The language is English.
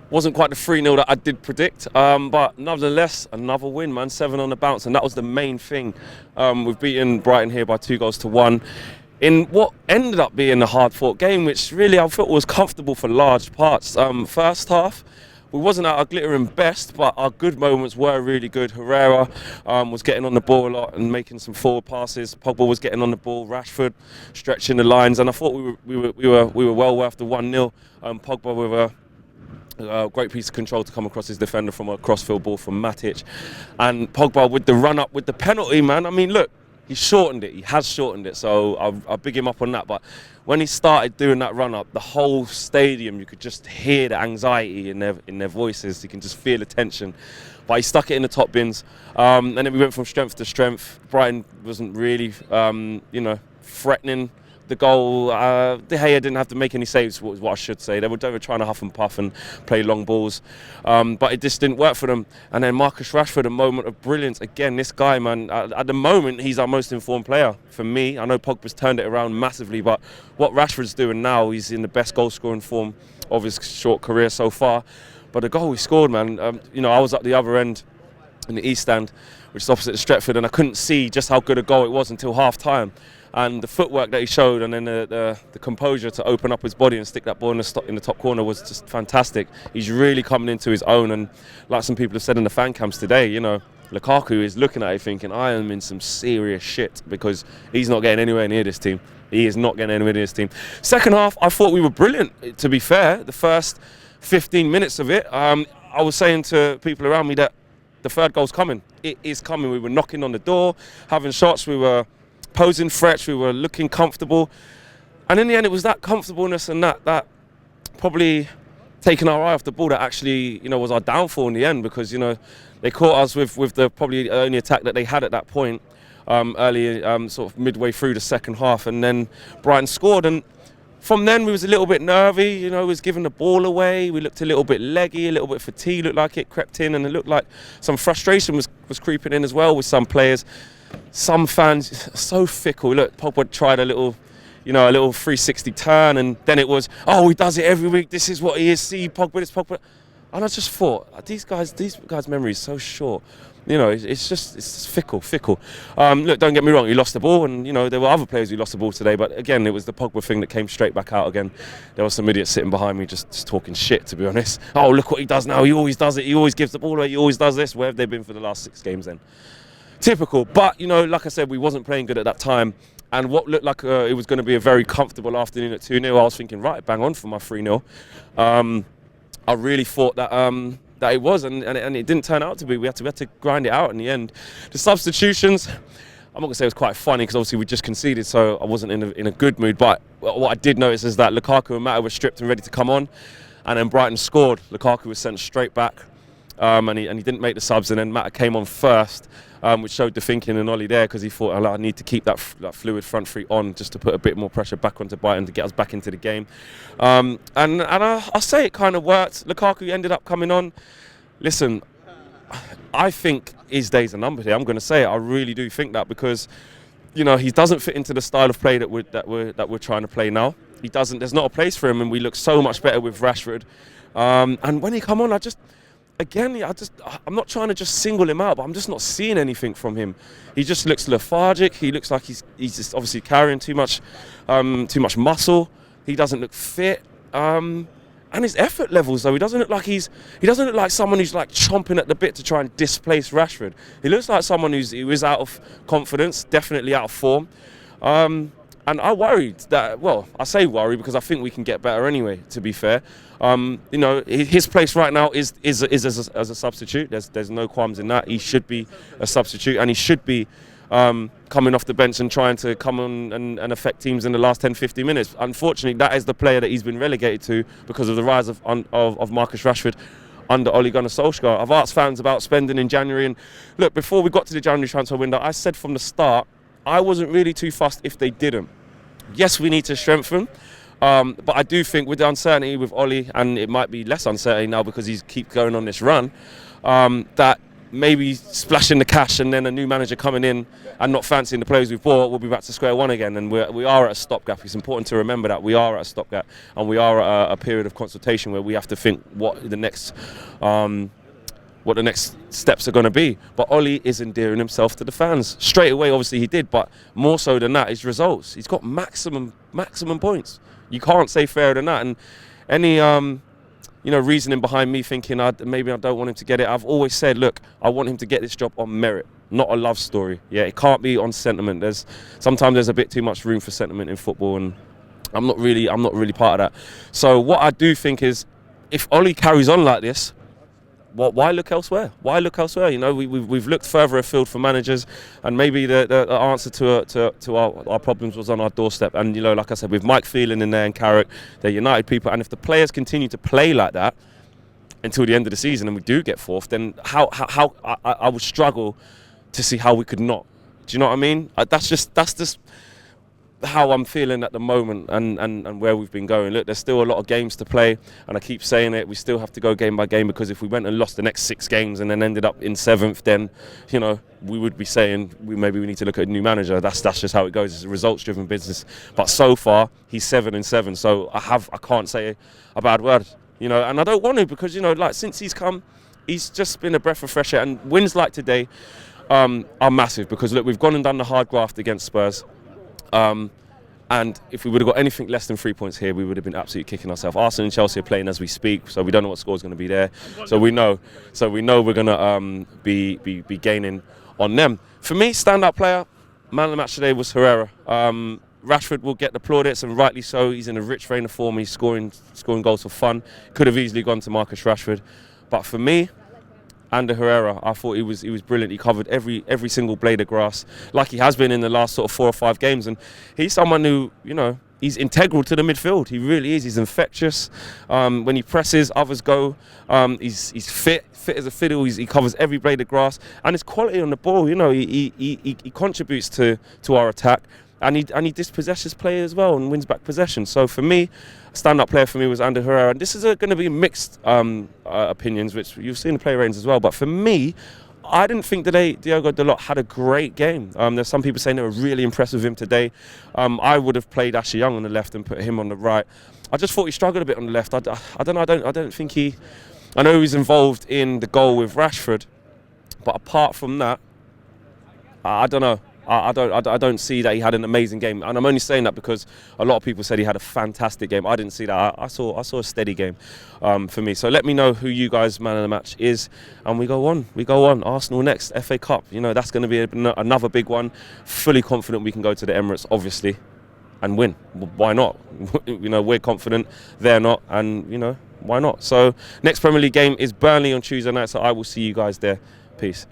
Wasn't quite the 3-0 that I did predict, but nevertheless, another win, man. 7 on the bounce, and that was the main thing. We've beaten Brighton here by 2-1 in what ended up being a hard-fought game, which really I thought was comfortable for large parts. First half, we wasn't at our glittering best, but our good moments were really good. Herrera was getting on the ball a lot and making some forward passes. Pogba was getting on the ball. Rashford stretching the lines, and I thought we were well worth the 1-0. Pogba with a great piece of control to come across his defender from a crossfield ball from Matic, and Pogba with the run up with the penalty, man. I mean, look, he shortened it. He has shortened it, so I'll big him up on that. But when he started doing that run up, the whole stadium, you could just hear the anxiety in their voices. You can just feel the tension. But he stuck it in the top bins, and then we went from strength to strength. Brighton wasn't really, threatening the goal. De Gea didn't have to make any saves, was what I should say. They were trying to huff and puff and play long balls, but it just didn't work for them. And then Marcus Rashford, a moment of brilliance. Again, this guy, man, at the moment, he's our most informed player for me. I know Pogba's turned it around massively, but what Rashford's doing now, he's in the best goal-scoring form of his short career so far. But the goal he scored, man, I was at the other end in the East Stand, which is opposite the Stretford, and I couldn't see just how good a goal it was until half-time. And the footwork that he showed, and then the composure to open up his body and stick that ball in the top corner was just fantastic. He's really coming into his own, and like some people have said in the fan camps today, Lukaku is looking at it thinking, I am in some serious shit, because he's not getting anywhere near this team. He is not getting anywhere near this team. Second half, I thought we were brilliant, to be fair. The first 15 minutes of it, I was saying to people around me that the third goal's coming. It is coming. We were knocking on the door, having shots, we were posing threats, we were looking comfortable, and in the end it was that comfortableness and that probably taking our eye off the ball that actually was our downfall in the end, because they caught us with the probably only attack that they had at that point early, sort of midway through the second half, and then Brighton scored, and from then we was a little bit nervy, we was giving the ball away, we looked a little bit leggy, a little bit fatigued, looked like it crept in, and it looked like some frustration was creeping in as well with some players. Some fans so fickle. Look, Pogba tried a little 360 turn, and then it was, he does it every week. This is what he is. See, Pogba, it's Pogba. And I just thought, these guys' memory is so short. It's just fickle. Look, don't get me wrong. He lost the ball, and there were other players who lost the ball today. But again, it was the Pogba thing that came straight back out again. There was some idiots sitting behind me just talking shit, to be honest. Oh, look what he does now. He always does it. He always gives the ball away. He always does this. Where have they been for the last 6 games then? Typical, but like I said, we wasn't playing good at that time, and what looked like it was going to be a very comfortable afternoon at 2-0, I was thinking, right, bang on for my 3-0. I really thought that it was, and it didn't turn out to be. We had to grind it out in the end. The substitutions, I'm not going to say it was quite funny, because obviously we just conceded, so I wasn't in a good mood, but what I did notice is that Lukaku and Mata were stripped and ready to come on, and then Brighton scored. Lukaku was sent straight back, and he didn't make the subs, and then Mata came on first, which showed the thinking in Ollie there, because he thought, I need to keep that fluid front three on just to put a bit more pressure back onto Brighton to get us back into the game. And I'll say it kind of worked. Lukaku ended up coming on. Listen, I think his days are numbered here. I'm going to say it. I really do think that, because he doesn't fit into the style of play that we're trying to play now. He doesn't. There's not a place for him, and we look so much better with Rashford. And when he come on, I'm not trying to just single him out, but I'm just not seeing anything from him. He just looks lethargic. He looks like he's just obviously carrying too much muscle. He doesn't look fit. And his effort levels, though, he doesn't look like someone who's like chomping at the bit to try and displace Rashford. He looks like someone who is out of confidence, definitely out of form. And I worried that, I say worry because I think we can get better anyway, to be fair. His place right now is as a substitute. There's no qualms in that. He should be a substitute, and he should be coming off the bench and trying to come on and affect teams in the last 10-15 minutes. Unfortunately, that is the player that he's been relegated to because of the rise of Marcus Rashford under Ole Gunnar Solskjaer. I've asked fans about spending in January, and look, before we got to the January transfer window, I said from the start I wasn't really too fussed if they didn't. Yes, we need to strengthen, but I do think with the uncertainty with Ole, and it might be less uncertainty now because he's keep going on this run, that maybe splashing the cash and then a new manager coming in and not fancying the players we've bought, we'll be back to square one again. And we are at a stopgap. It's important to remember that we are at a stopgap, and we are at a period of consultation where we have to think what the next steps are going to be. But Ollie is endearing himself to the fans. Straight away, obviously he did, but more so than that, his results. He's got maximum points. You can't say fairer than that. And any reasoning behind me thinking maybe I don't want him to get it, I've always said, look, I want him to get this job on merit, not a love story. Yeah, it can't be on sentiment. Sometimes there's a bit too much room for sentiment in football, and I'm not really part of that. So what I do think is, if Ollie carries on like this, why look elsewhere? Why look elsewhere? We've looked further afield for managers, and maybe the answer to our problems was on our doorstep. And like I said, with Mike Phelan in there and Carrick, they're United people. And if the players continue to play like that until the end of the season, and we do get fourth, then how I would struggle to see how we could not. Do you know what I mean? That's just how I'm feeling at the moment, and where we've been going. Look, there's still a lot of games to play, and I keep saying it, we still have to go game by game, because if we went and lost the next 6 games and then ended up in 7th, then we would be saying maybe we need to look at a new manager. That's just how it goes. It's a results-driven business. But so far, he's 7-7, so I can't say a bad word. And I don't want to, because since he's come, he's just been a breath of fresh air. And wins like today are massive, because look, we've gone and done the hard graft against Spurs. And if we would have got anything less than 3 points here, we would have been absolutely kicking ourselves. Arsenal and Chelsea are playing as we speak, so we don't know what score is going to be there. So we know we're going to be gaining on them. For me, standout player, man of the match today was Herrera. Rashford will get the plaudits, and rightly so. He's in a rich vein of form. He's scoring goals for fun. Could have easily gone to Marcus Rashford, but for me, Ander Herrera, I thought he was brilliant. He covered every single blade of grass, like he has been in the last sort of 4 or 5 games. And he's someone who, he's integral to the midfield. He really is. He's infectious. When he presses, others go. He's fit as a fiddle. He covers every blade of grass, and his quality on the ball. He contributes to our attack. And he dispossesses play as well and wins back possession. So for me, stand-up player for me was Ander Herrera. And this is going to be mixed opinions, which you've seen the play ratings as well. But for me, I didn't think today Diogo Dalot had a great game. There's some people saying they were really impressed with him today. I would have played Ashley Young on the left and put him on the right. I just thought he struggled a bit on the left. I don't know. I don't think he. I know he's involved in the goal with Rashford, but apart from that, I don't know. I don't see that he had an amazing game, and I'm only saying that because a lot of people said he had a fantastic game. I didn't see that. I saw a steady game for me. So let me know who you guys' man of the match is, and we go on. Arsenal next, FA Cup. That's going to be another big one. Fully confident we can go to the Emirates, obviously, and win. Why not? We're confident, they're not, and why not? So next Premier League game is Burnley on Tuesday night. So I will see you guys there. Peace.